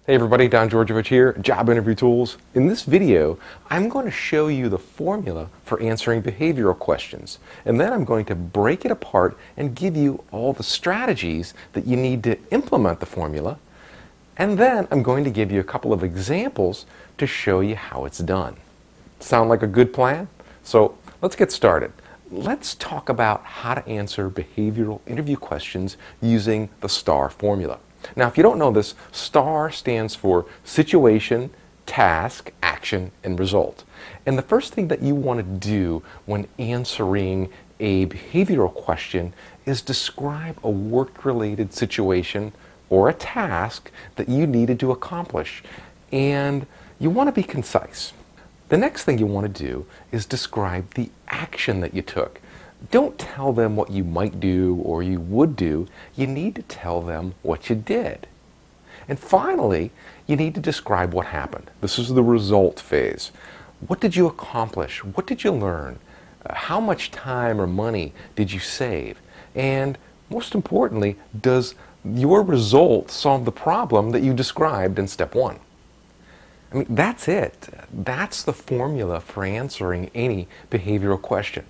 Hey everybody, Don Georgievich here, Job Interview Tools. In this video, I'm going to show you the formula for answering behavioral questions. And then I'm going to break it apart and give you all the strategies that you need to implement the formula. And then I'm going to give you a couple of examples to show you how it's done. Sound like a good plan? So let's get started. Let's talk about how to answer behavioral interview questions using the STAR formula. Now, if you don't know this, STAR stands for situation, task, action, and result. And the first thing that you want to do when answering a behavioral question is describe a work-related situation or a task that you needed to accomplish. And you want to be concise. The next thing you want to do is describe the action that you took. Don't tell them what you might do or you would do. You need to tell them what you did. And finally, you need to describe what happened. This is the result phase. What did you accomplish? What did you learn? How much time or money did you save? And most importantly, does your result solve the problem that you described in step one? I mean, that's it. That's the formula for answering any behavioral question.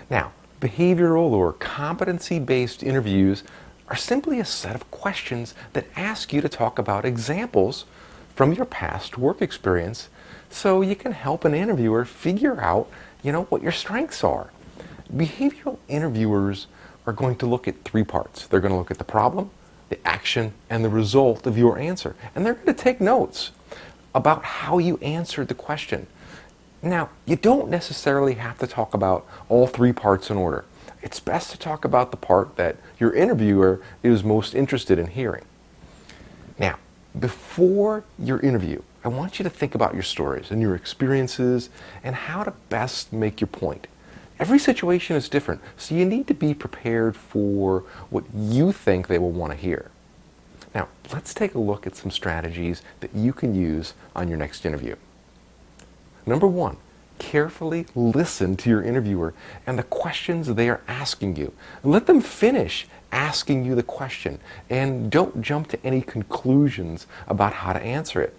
Now, behavioral or competency-based interviews are simply a set of questions that ask you to talk about examples from your past work experience so you can help an interviewer figure out, what your strengths are. Behavioral interviewers are going to look at three parts. They're going to look at the problem, the action, and the result of your answer. And they're going to take notes about how you answered the question. Now, you don't necessarily have to talk about all three parts in order. It's best to talk about the part that your interviewer is most interested in hearing. Now, before your interview, I want you to think about your stories and your experiences and how to best make your point. Every situation is different, so you need to be prepared for what you think they will want to hear. Now, let's take a look at some strategies that you can use on your next interview. Number one, carefully listen to your interviewer and the questions they are asking you. Let them finish asking you the question and don't jump to any conclusions about how to answer it.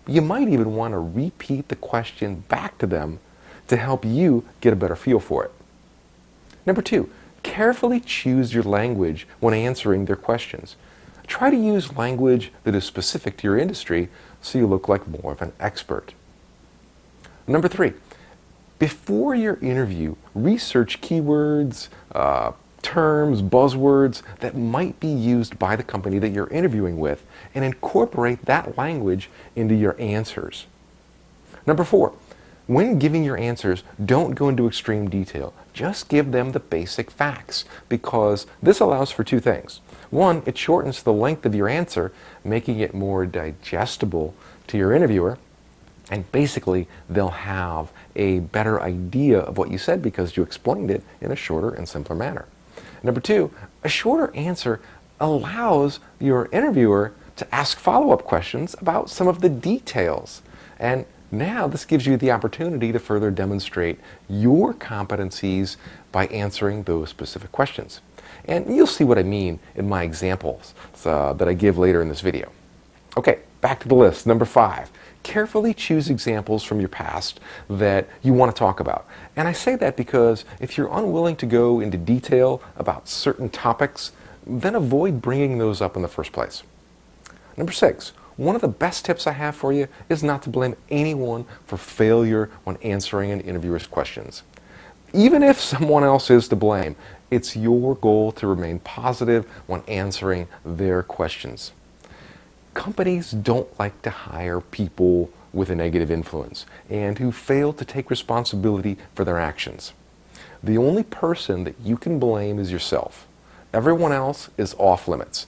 You might even want to repeat the question back to them to help you get a better feel for it. Number two, carefully choose your language when answering their questions. Try to use language that is specific to your industry so you look like more of an expert. Number three, before your interview, research keywords, terms, buzzwords that might be used by the company that you're interviewing with and incorporate that language into your answers. Number four, when giving your answers, don't go into extreme detail. Just give them the basic facts because this allows for two things. One, it shortens the length of your answer, making it more digestible to your interviewer. And basically, they'll have a better idea of what you said because you explained it in a shorter and simpler manner. Number two, a shorter answer allows your interviewer to ask follow-up questions about some of the details. And now this gives you the opportunity to further demonstrate your competencies by answering those specific questions. And you'll see what I mean in my examples that I give later in this video. Okay, back to the list. Number five. Carefully choose examples from your past that you want to talk about. And I say that because if you're unwilling to go into detail about certain topics, then avoid bringing those up in the first place. Number six, one of the best tips I have for you is not to blame anyone for failure when answering an interviewer's questions. Even if someone else is to blame, it's your goal to remain positive when answering their questions. Companies don't like to hire people with a negative influence and who fail to take responsibility for their actions. The only person that you can blame is yourself. Everyone else is off limits.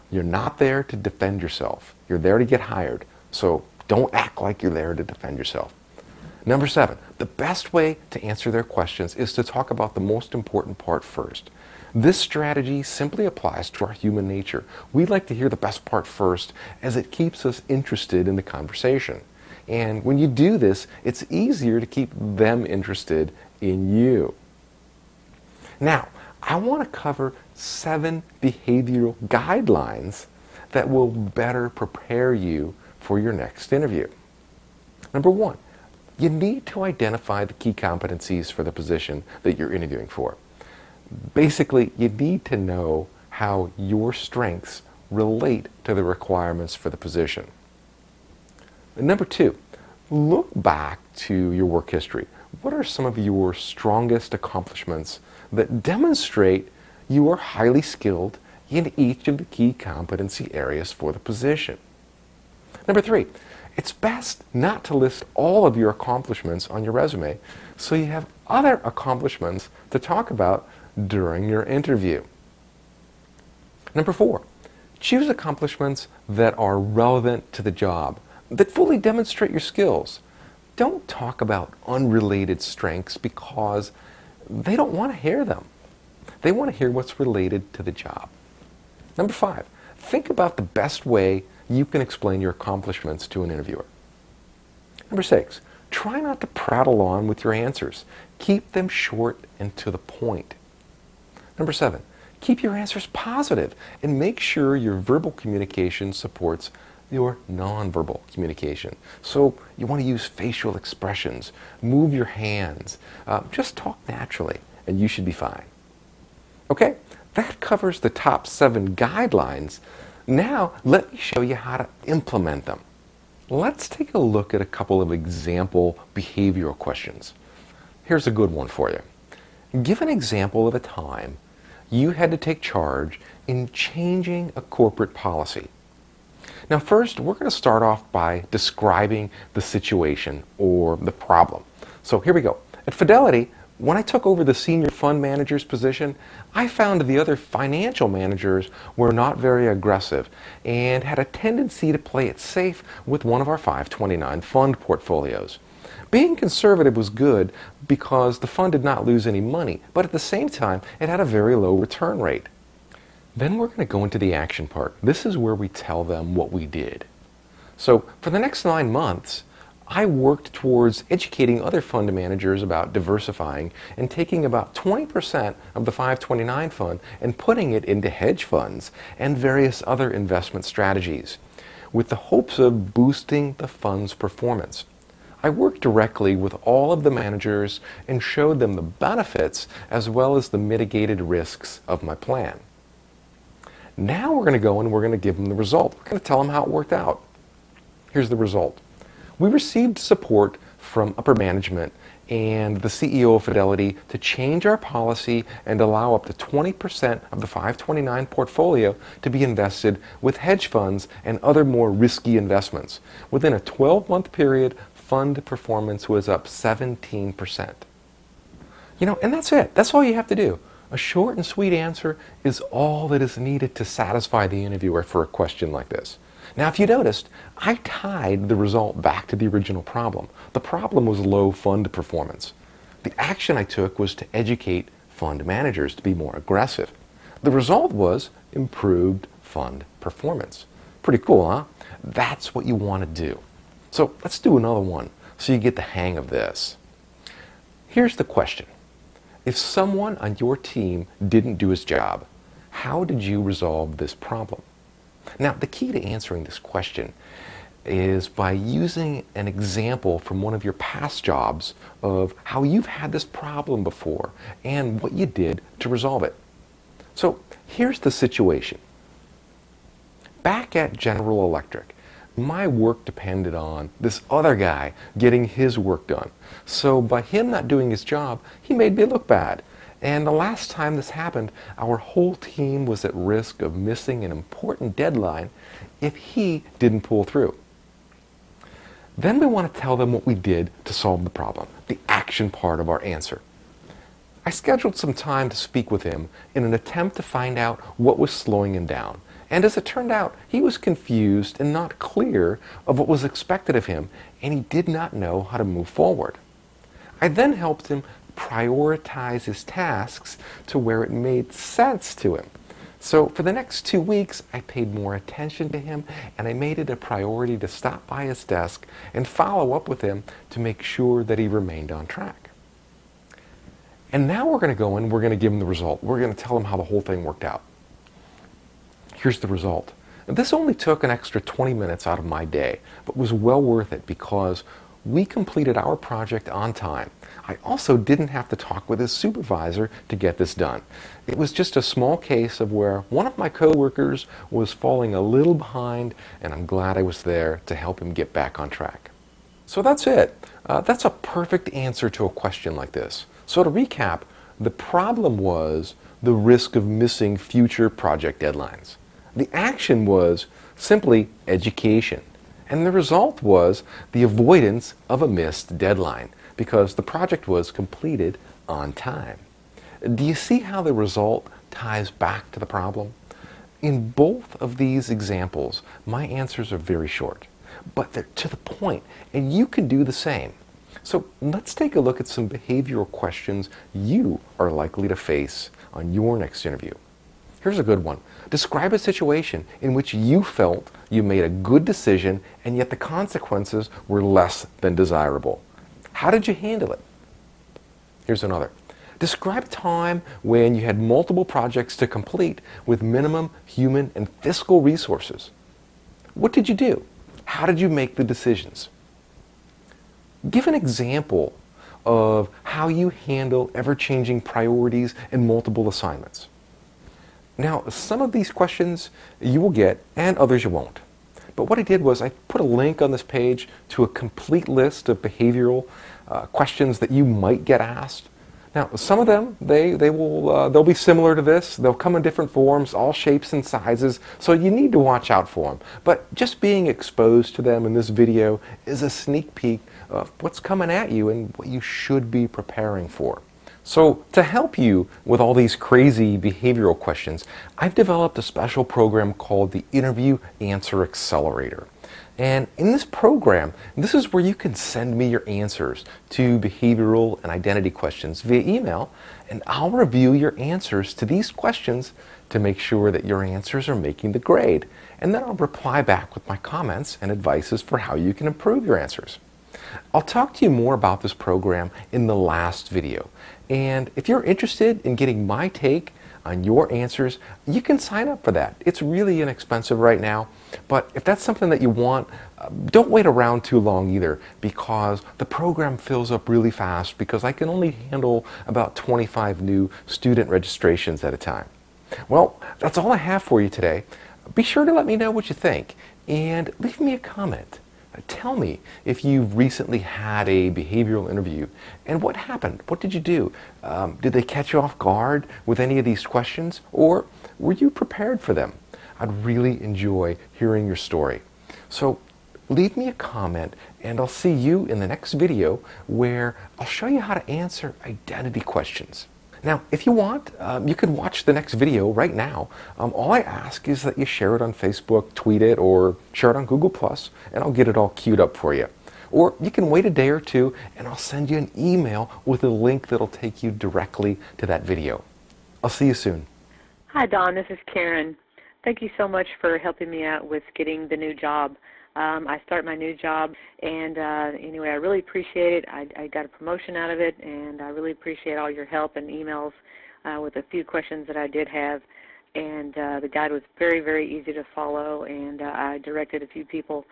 You're not there to defend yourself. You're there to get hired. So don't act like you're there to defend yourself. Number seven, the best way to answer their questions is to talk about the most important part first. This strategy simply applies to our human nature. We like to hear the best part first as it keeps us interested in the conversation. And when you do this, it's easier to keep them interested in you. Now, I want to cover 7 behavioral guidelines that will better prepare you for your next interview. Number one, you need to identify the key competencies for the position that you're interviewing for. Basically, you need to know how your strengths relate to the requirements for the position. And number two, look back to your work history. What are some of your strongest accomplishments that demonstrate you are highly skilled in each of the key competency areas for the position? Number three, it's best not to list all of your accomplishments on your resume, so you have other accomplishments to talk about during your interview. Number four, choose accomplishments that are relevant to the job, that fully demonstrate your skills. Don't talk about unrelated strengths because they don't want to hear them. They want to hear what's related to the job. Number five, think about the best way you can explain your accomplishments to an interviewer. Number six, try not to prattle on with your answers. Keep them short and to the point. Number seven, keep your answers positive and make sure your verbal communication supports your nonverbal communication. So you want to use facial expressions, move your hands, just talk naturally, and you should be fine. Okay, that covers the top 7 guidelines. Now let me show you how to implement them. Let's take a look at a couple of example behavioral questions. Here's a good one for you. Give an example of a time you had to take charge in changing a corporate policy. Now first, we're going to start off by describing the situation or the problem. So here we go. At Fidelity, when I took over the senior fund manager's position, I found the other financial managers were not very aggressive and had a tendency to play it safe with one of our 529 fund portfolios. Being conservative was good because the fund did not lose any money, but at the same time, it had a very low return rate. Then we're going to go into the action part. This is where we tell them what we did. So for the next 9 months, I worked towards educating other fund managers about diversifying and taking about 20% of the 529 fund and putting it into hedge funds and various other investment strategies with the hopes of boosting the fund's performance. I worked directly with all of the managers and showed them the benefits as well as the mitigated risks of my plan. Now we're going to go and we're going to give them the result. We're going to tell them how it worked out. Here's the result. We received support from upper management and the CEO of Fidelity to change our policy and allow up to 20% of the 529 portfolio to be invested with hedge funds and other more risky investments. Within a 12-month period, fund performance was up 17%. And that's it. That's all you have to do. A short and sweet answer is all that is needed to satisfy the interviewer for a question like this. Now, if you noticed, I tied the result back to the original problem. The problem was low fund performance. The action I took was to educate fund managers to be more aggressive. The result was improved fund performance. Pretty cool, huh? That's what you want to do. So let's do another one so you get the hang of this. Here's the question. If someone on your team didn't do his job, how did you resolve this problem? Now, the key to answering this question is by using an example from one of your past jobs of how you've had this problem before and what you did to resolve it. So here's the situation. Back at General Electric, my work depended on this other guy getting his work done. So by him not doing his job, he made me look bad. And the last time this happened, our whole team was at risk of missing an important deadline if he didn't pull through. Then we want to tell them what we did to solve the problem, the action part of our answer. I scheduled some time to speak with him in an attempt to find out what was slowing him down. And as it turned out, he was confused and not clear of what was expected of him, and he did not know how to move forward. I then helped him prioritize his tasks to where it made sense to him. So for the next 2 weeks, I paid more attention to him, and I made it a priority to stop by his desk and follow up with him to make sure that he remained on track. And now we're going to go in, we're going to give him the result. We're going to tell him how the whole thing worked out. Here's the result. This only took an extra 20 minutes out of my day, but was well worth it because we completed our project on time. I also didn't have to talk with his supervisor to get this done. It was just a small case of where one of my coworkers was falling a little behind, and I'm glad I was there to help him get back on track. So that's it. That's a perfect answer to a question like this. So to recap, the problem was the risk of missing future project deadlines. The action was simply education. And the result was the avoidance of a missed deadline because the project was completed on time. Do you see how the result ties back to the problem? In both of these examples, my answers are very short, but they're to the point, and you can do the same. So let's take a look at some behavioral questions you are likely to face on your next interview. Here's a good one. Describe a situation in which you felt you made a good decision and yet the consequences were less than desirable. How did you handle it? Here's another. Describe a time when you had multiple projects to complete with minimum human and fiscal resources. What did you do? How did you make the decisions? Give an example of how you handle ever-changing priorities and multiple assignments. Now, some of these questions you will get and others you won't. But what I did was I put a link on this page to a complete list of behavioral questions that you might get asked. Now, some of them, they'll be similar to this. They'll come in different forms, all shapes and sizes, so you need to watch out for them. But just being exposed to them in this video is a sneak peek of what's coming at you and what you should be preparing for. So to help you with all these crazy behavioral questions, I've developed a special program called the Interview Answer Accelerator. And in this program, this is where you can send me your answers to behavioral and identity questions via email, and I'll review your answers to these questions to make sure that your answers are making the grade. And then I'll reply back with my comments and advices for how you can improve your answers. I'll talk to you more about this program in the last video. And if you're interested in getting my take on your answers, you can sign up for that. It's really inexpensive right now, but if that's something that you want, don't wait around too long either, because the program fills up really fast because I can only handle about 25 new student registrations at a time. Well, that's all I have for you today. Be sure to let me know what you think and leave me a comment. Tell me if you've recently had a behavioral interview and what happened. What did you do? Did they catch you off guard with any of these questions, or were you prepared for them? I'd really enjoy hearing your story. So leave me a comment and I'll see you in the next video where I'll show you how to answer identity questions. Now, if you want, you can watch the next video right now. All I ask is that you share it on Facebook, tweet it, or share it on Google+, and I'll get it all queued up for you. Or you can wait a day or two, and I'll send you an email with a link that'll take you directly to that video. I'll see you soon. Hi, Don. This is Karen. Thank you so much for helping me out with getting the new job. I start my new job, and anyway, I really appreciate it. I got a promotion out of it, and I really appreciate all your help and emails with a few questions that I did have. And the guide was very, very easy to follow, and I directed a few people,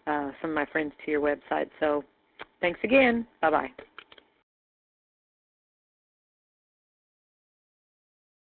some of my friends, to your website. So thanks again. Bye-bye.